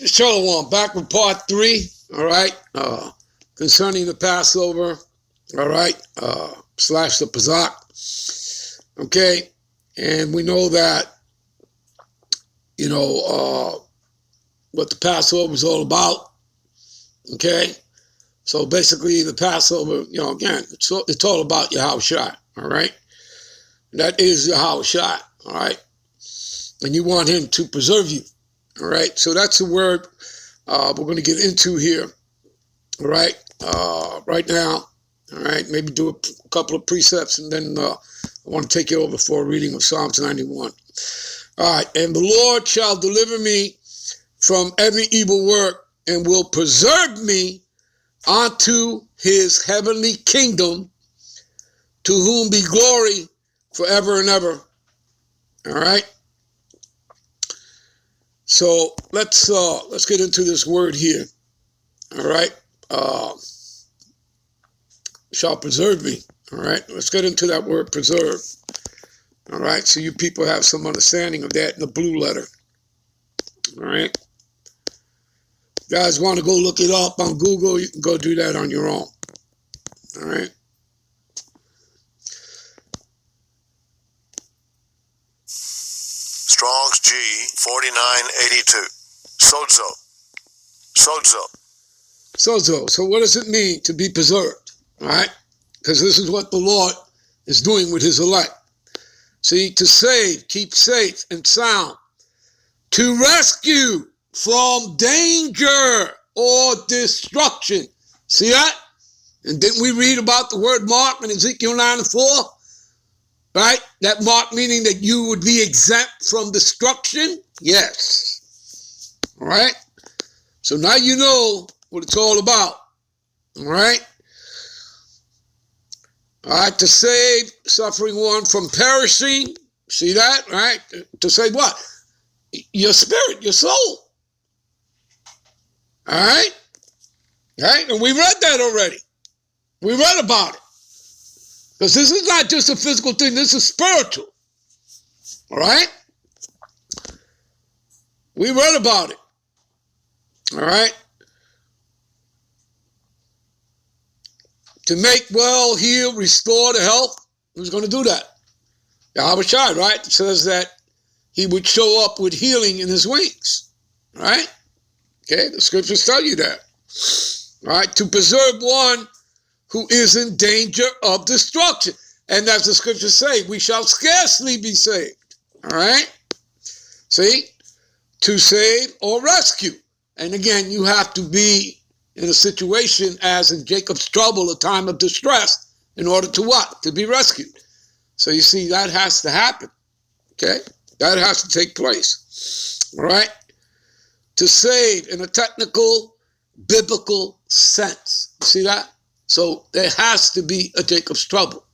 Shalom, back with part 3, all right, concerning the Passover, all right, slash the Pesach, okay, and we know that, what the Passover is all about, okay, so basically the Passover, again, it's all about Yahushua, all right, that is Yahushua, all right, and you want him to preserve you. All right, so that's the word we're going to get into here, all right, right now, all right, maybe do a couple of precepts, and then I want to take you over for a reading of Psalms 91. All right, and the Lord shall deliver me from every evil work and will preserve me unto his heavenly kingdom, to whom be glory forever and ever. All right. So let's get into this word here. All right. Shall preserve me. All right. Let's get into that word preserve. All right. So you people have some understanding of that in the blue letter. All right. If you guys want to go look it up on Google, you can go do that on your own. All right. Strong's G 4982. Sozo. So what does it mean to be preserved? All right. Because this is what the Lord is doing with his elect. See, to save, keep safe and sound, to rescue from danger or destruction. See that? And didn't we read about the word mark in Ezekiel 9:4? Right? That mark meaning that you would be exempt from destruction? Yes. All right? So now you know what it's all about. All right? All right, to save suffering one from perishing. See that? All right? To save what? Your spirit, your soul. All right? All right? And we read that already. We read about it. Because this is not just a physical thing, this is spiritual. All right? We read about it. All right? To make well, heal, restore the health. Who's going to do that? Yahushua, right? It says that he would show up with healing in his wings. Right? Okay, the scriptures tell you that. All right? To preserve one who is in danger of destruction. And as the scriptures say, we shall scarcely be saved. All right? See? To save or rescue. And again, you have to be in a situation as in Jacob's trouble, a time of distress, in order to what? To be rescued. So you see, that has to happen. Okay? That has to take place. All right? To save in a technical, biblical sense. You see that? So there has to be a Jacob's trouble,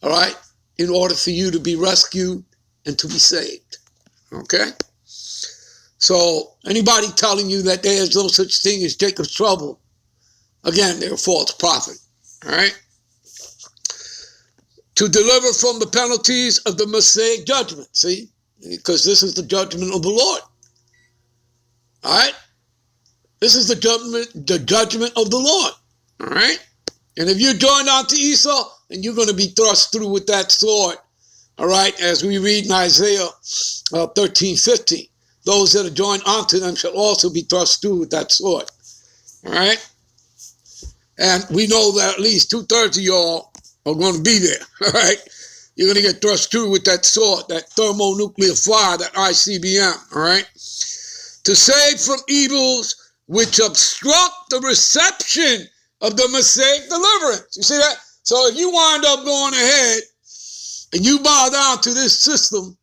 all right, in order for you to be rescued and to be saved, okay? So anybody telling you that there is no such thing as Jacob's trouble, again, they're a false prophet, all right? To deliver from the penalties of the Mosaic judgment, see? Because this is the judgment of the Lord, all right? This is the judgment of the Lord. All right? And if you're joined on to Esau, then you're going to be thrust through with that sword. All right? As we read in Isaiah 13:15. Those that are joined onto them shall also be thrust through with that sword. All right? And we know that at least 2/3 of y'all are going to be there. All right? You're going to get thrust through with that sword, that thermonuclear fire, that ICBM. All right? To save from evils which obstruct the reception of the Mosaic deliverance. You see that? So if you wind up going ahead and you bow down to this system,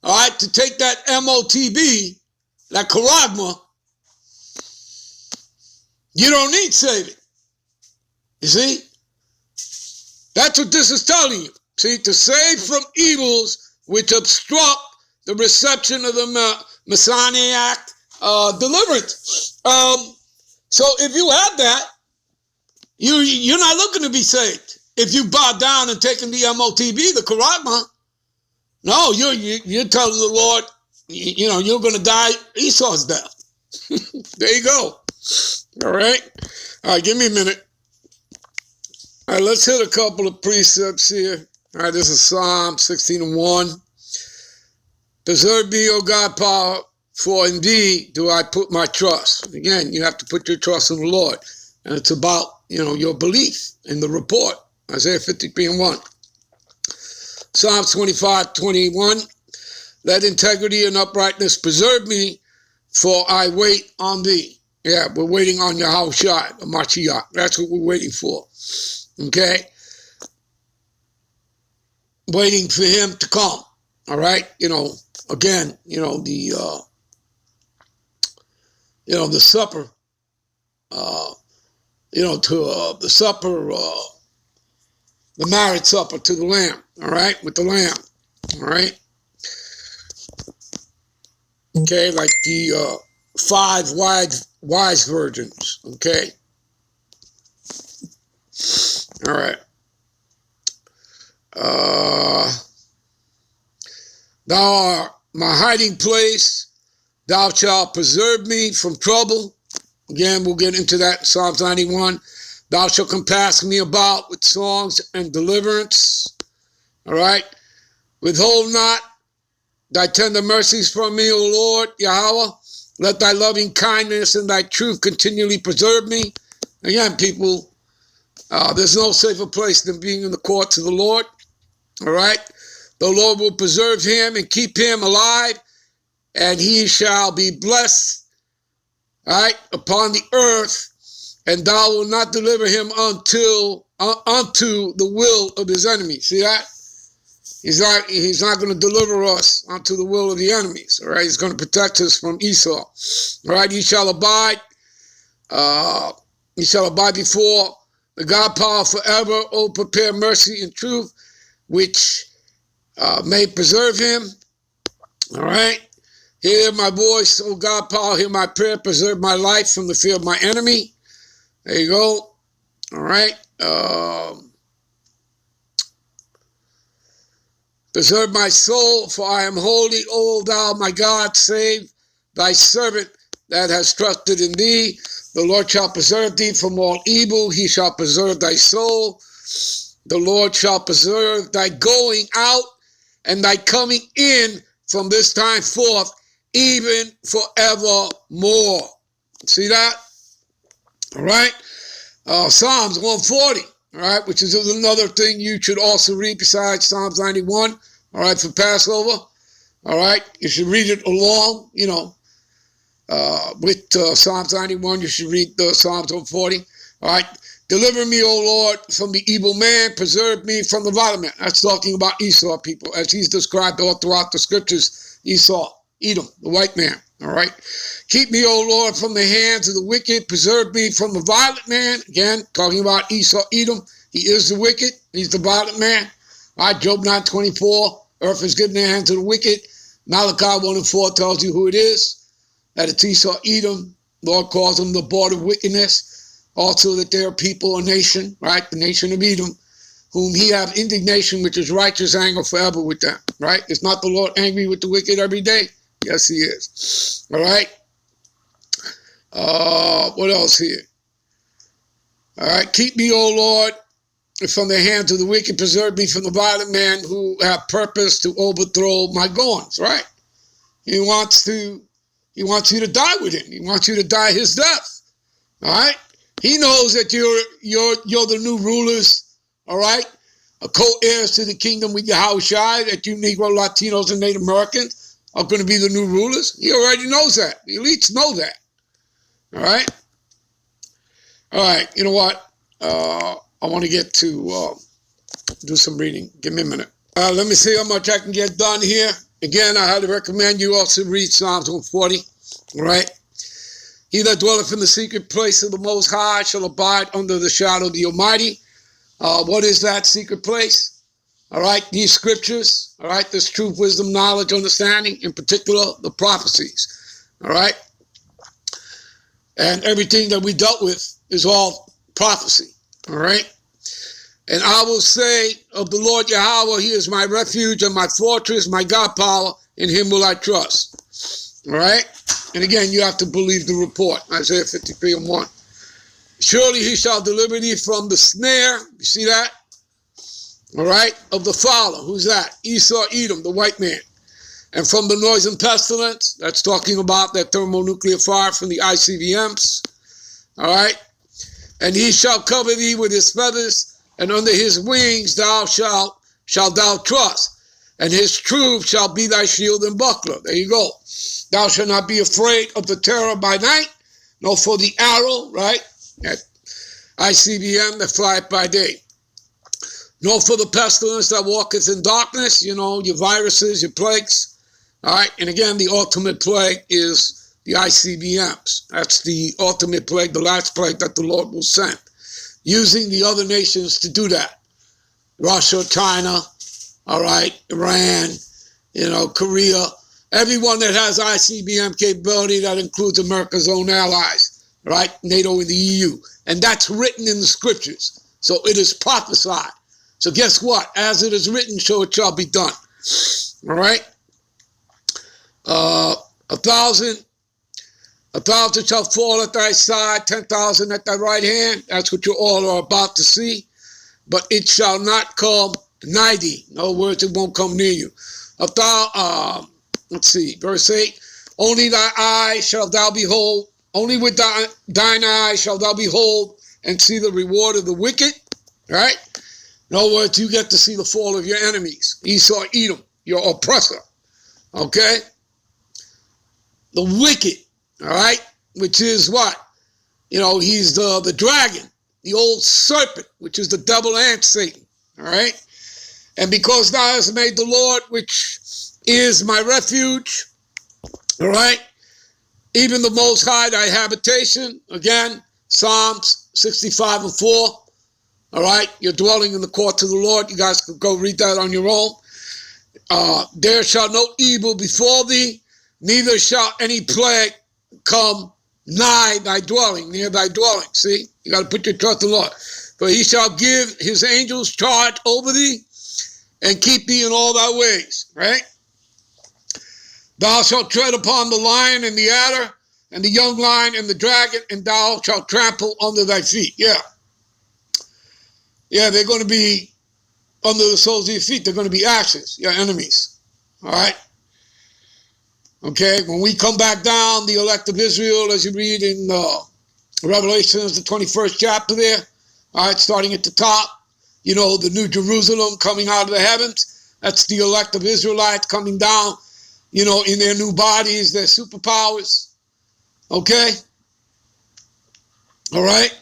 all right, to take that MOTB, that charagma, you don't need saving. You see? That's what this is telling you. See, to save from evils which obstruct the reception of the Messianic deliverance. So if you have that, you're not looking to be saved. If you bow down and taking the MOTB, the charagma, no, you're telling the Lord, you're going to die Esau's death. There you go. All right. All right, give me a minute. All right, let's hit a couple of precepts here. All right, this is Psalm 16:1. Preserve me, O God, power, for in thee do I put my trust. Again, you have to put your trust in the Lord. And it's about, your belief in the report. Isaiah 53:1. Psalms 25:21. Let integrity and uprightness preserve me, for I wait on thee. Yeah, we're waiting on Yahushua, the Mashiach. That's what we're waiting for. Okay? Waiting for him to come. All right? Again, the supper, the supper, the marriage supper to the Lamb. All right? With the Lamb. All right? Okay, like the 5 wise virgins, okay? All right. Thou art my hiding place. Thou shalt preserve me from trouble. Again, we'll get into that in Psalms 91. Thou shalt compass me about with songs and deliverance. All right. Withhold not thy tender mercies from me, O Lord, Yahweh. Let thy loving kindness and thy truth continually preserve me. Again, people, there's no safer place than being in the courts of the Lord. All right. The Lord will preserve him and keep him alive, and he shall be blessed, all right, upon the earth, and thou wilt not deliver him unto the will of his enemies. See that? He's not going to deliver us unto the will of the enemies. All right, he's going to protect us from Esau. All right, he shall abide before the God power forever. Oh, prepare mercy and truth, which may preserve him. All right, hear my voice, oh God power, hear my prayer, preserve my life from the fear of my enemy. There you go. All right. Preserve my soul, for I am holy. O thou, my God, save thy servant that has trusted in thee. The Lord shall preserve thee from all evil. He shall preserve thy soul. The Lord shall preserve thy going out and thy coming in from this time forth, even forevermore. See that? All right. Psalms 140. All right, which is another thing you should also read besides Psalms 91, all right, for Passover. All right, you should read it along, with Psalms 91. You should read the Psalms 140. All right, deliver me, O Lord, from the evil man. Preserve me from the violent man. That's talking about Esau, people, as he's described all throughout the scriptures. Esau, Edom, the white man. All right. Keep me, O Lord, from the hands of the wicked. Preserve me from the violent man. Again, talking about Esau, Edom. He is the wicked. He's the violent man. All right, Job 9:24. Earth is given in the hands of the wicked. Malachi 1:4 tells you who it is. That it's Esau, Edom. Lord calls them the border of wickedness. Also that they are people, a nation, right? The nation of Edom, whom he have indignation, which is righteous anger forever with them, right? Is not the Lord angry with the wicked every day? Yes, he is. All right. What else here? All right. Keep me, O Lord, from the hands of the wicked. Preserve me from the violent man who have purpose to overthrow my goings. Right. He wants you to die with him. He wants you to die his death. All right. He knows that you're the new rulers. All right. Co-heirs to the kingdom with Yahushua, that you Negro, Latinos, and Native Americans are going to be the new rulers. He already knows that. The elites know that. All right? All right, you know what? I want to get to do some reading. Give me a minute. Let me see how much I can get done here. Again, I highly recommend you also read Psalms 140. All right? He that dwelleth in the secret place of the Most High shall abide under the shadow of the Almighty. What is that secret place? All right, these scriptures, all right, this truth, wisdom, knowledge, understanding, in particular, the prophecies, all right? And everything that we dealt with is all prophecy, all right? And I will say of the Lord Yahweh, he is my refuge and my fortress, my God power, in him will I trust, all right? And again, you have to believe the report. Isaiah 53:1. Surely he shall deliver thee from the snare. You see that? All right? Of the fowler. Who's that? Esau, Edom, the white man. And from the noise and pestilence. That's talking about that thermonuclear fire from the ICBMs. All right? And he shall cover thee with his feathers, and under his wings shalt thou trust. And his truth shall be thy shield and buckler. There you go. Thou shalt not be afraid of the terror by night, nor for the arrow, right? That ICBM that flieth by day. Nor for the pestilence that walketh in darkness, your viruses, your plagues. All right. And again, the ultimate plague is the ICBMs. That's the ultimate plague, the last plague that the Lord will send. Using the other nations to do that. Russia, China, all right, Iran, Korea. Everyone that has ICBM capability, that includes America's own allies, right? NATO and the EU. And that's written in the scriptures. So it is prophesied. So guess what? As it is written, so it shall be done. All right? 1,000 shall fall at thy side, 10,000 at thy right hand. That's what you all are about to see. But it shall not come nigh thee. In other words, it won't come near you. Let's see, verse 8. Only thy eye shall thou behold. Only with thine eye shall thou behold and see the reward of the wicked. Right? In other words, you get to see the fall of your enemies. Esau, Edom, your oppressor. Okay? The wicked. All right? Which is what? He's the dragon, the old serpent, which is the devil and Satan. All right? And because thou hast made the Lord, which is my refuge, all right? Even the Most High, thy habitation. Again, Psalms 65:4. All right? You're dwelling in the courts of the Lord. You guys can go read that on your own. There shall no evil befall thee, neither shall any plague come nigh thy dwelling, near thy dwelling. See? You got to put your trust in the Lord. For he shall give his angels charge over thee, and keep thee in all thy ways. Right? Thou shalt tread upon the lion and the adder, and the young lion and the dragon, and thou shalt trample under thy feet. Yeah. Yeah, they're going to be under the soles of your feet. They're going to be ashes, your enemies. All right? Okay, when we come back down, the elect of Israel, as you read in Revelation, the 21st chapter there, all right, starting at the top, the New Jerusalem coming out of the heavens. That's the elect of Israelites coming down, in their new bodies, their superpowers. Okay? All right?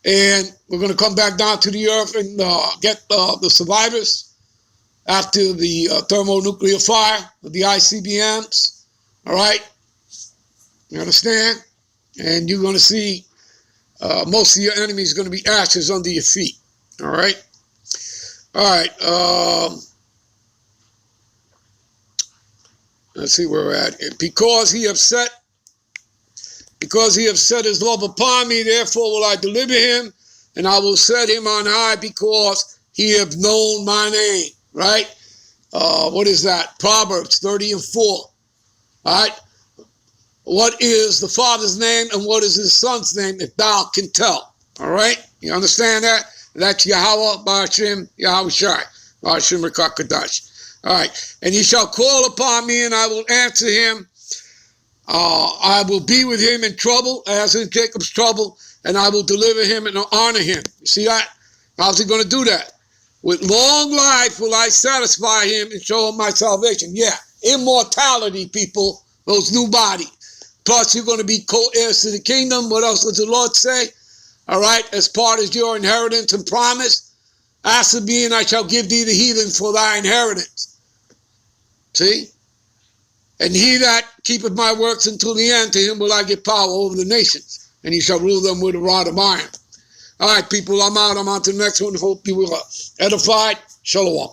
And we're going to come back down to the earth and get the survivors after the thermonuclear fire of the ICBMs. All right? You understand? And you're going to see most of your enemies going to be ashes under your feet. All right? All right. Let's see where we're at. Because he have set his love upon me, therefore will I deliver him, and I will set him on high, because he have known my name. Right? What is that? Proverbs 30:4. All right? What is the Father's name and what is his Son's name, if thou can tell? All right? You understand that? That's Yahweh, Ba'ashem, Yahweh Shai, Ba'ashem Rekakadash. All right. And he shall call upon me, and I will answer him. I will be with him in trouble, as in Jacob's trouble, and I will deliver him and honor him. You see that? How's he going to do that? With long life will I satisfy him and show him my salvation. Yeah, immortality, people, those new bodies. Plus, you're going to be co-heirs to the kingdom. What else does the Lord say? All right, as part of your inheritance and promise, ask of me, and I shall give thee the heathen for thy inheritance. See? And he that keepeth my works until the end, to him will I give power over the nations, and he shall rule them with a rod of iron. All right, people, I'm out. I'm on to the next one. Hope you will edified. Shalom.